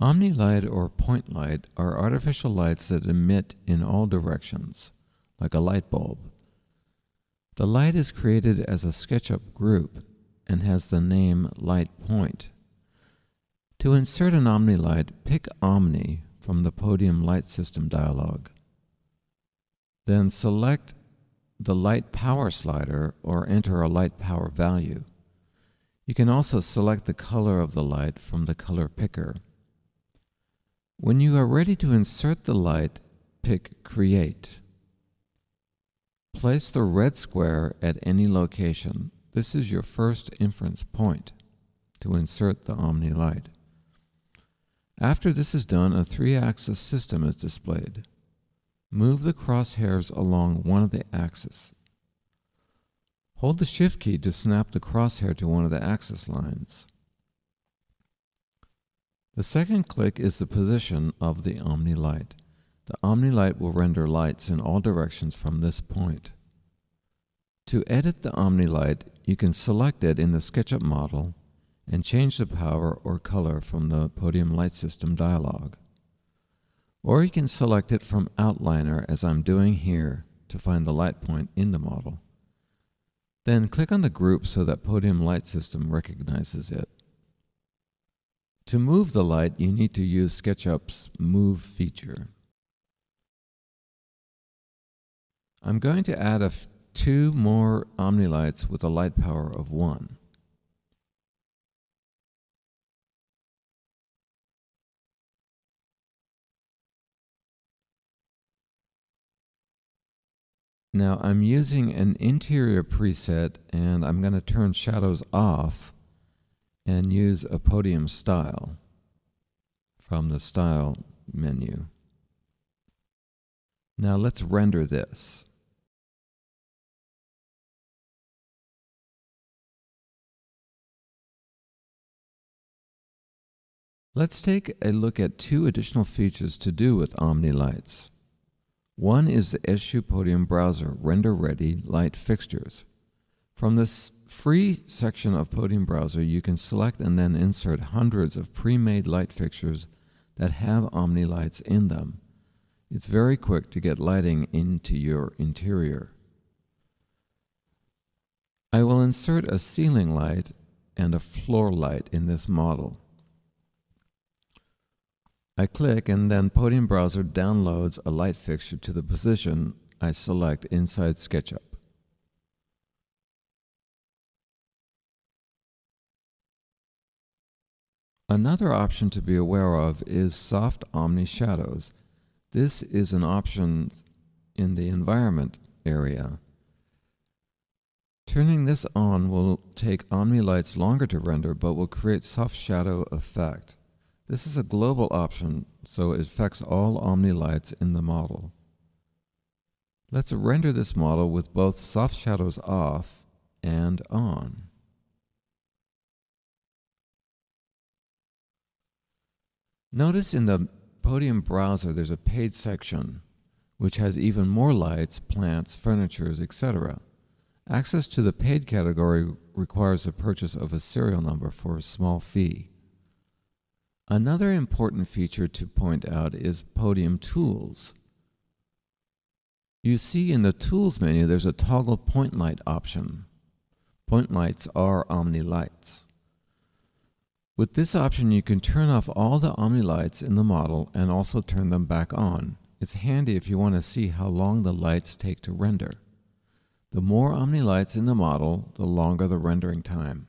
Omni light or point light are artificial lights that emit in all directions, like a light bulb. The light is created as a SketchUp group and has the name light point. To insert an Omni light, pick Omni from the Podium Light System dialog. Then select the light power slider or enter a light power value. You can also select the color of the light from the color picker. When you are ready to insert the light, pick Create. Place the red square at any location. This is your first inference point to insert the Omni light. After this is done, a 3-axis system is displayed. Move the crosshairs along one of the axes. Hold the Shift key to snap the crosshair to one of the axis lines. The second click is the position of the Omni light. The Omni light will render lights in all directions from this point. To edit the Omni light, you can select it in the SketchUp model and change the power or color from the Podium Light System dialog. Or you can select it from Outliner, as I'm doing here, to find the light point in the model. Then click on the group so that Podium Light System recognizes it. To move the light, you need to use SketchUp's Move feature. I'm going to add 2 more Omni lights with a light power of 1. Now I'm using an interior preset and I'm going to turn shadows off and use a podium style from the style menu. Now let's render this. Let's take a look at 2 additional features to do with Omni lights. One is the SU Podium Browser Render Ready Light Fixtures. From this free section of Podium Browser, you can select and then insert hundreds of pre-made light fixtures that have Omni lights in them. It's very quick to get lighting into your interior. I will insert a ceiling light and a floor light in this model. I click and then Podium Browser downloads a light fixture to the position I select inside SketchUp. Another option to be aware of is Soft Omni Shadows. This is an option in the Environment area. Turning this on will take Omni lights longer to render, but will create soft shadow effect. This is a global option, so it affects all Omni lights in the model. Let's render this model with both soft shadows off and on. Notice in the Podium Browser there's a Paid section, which has even more lights, plants, furniture, etc. Access to the Paid category requires the purchase of a serial number for a small fee. Another important feature to point out is Podium Tools. You see in the Tools menu there's a toggle point light option. Point lights are Omni lights. With this option you can turn off all the Omni lights in the model and also turn them back on. It's handy if you want to see how long the lights take to render. The more Omni lights in the model, the longer the rendering time.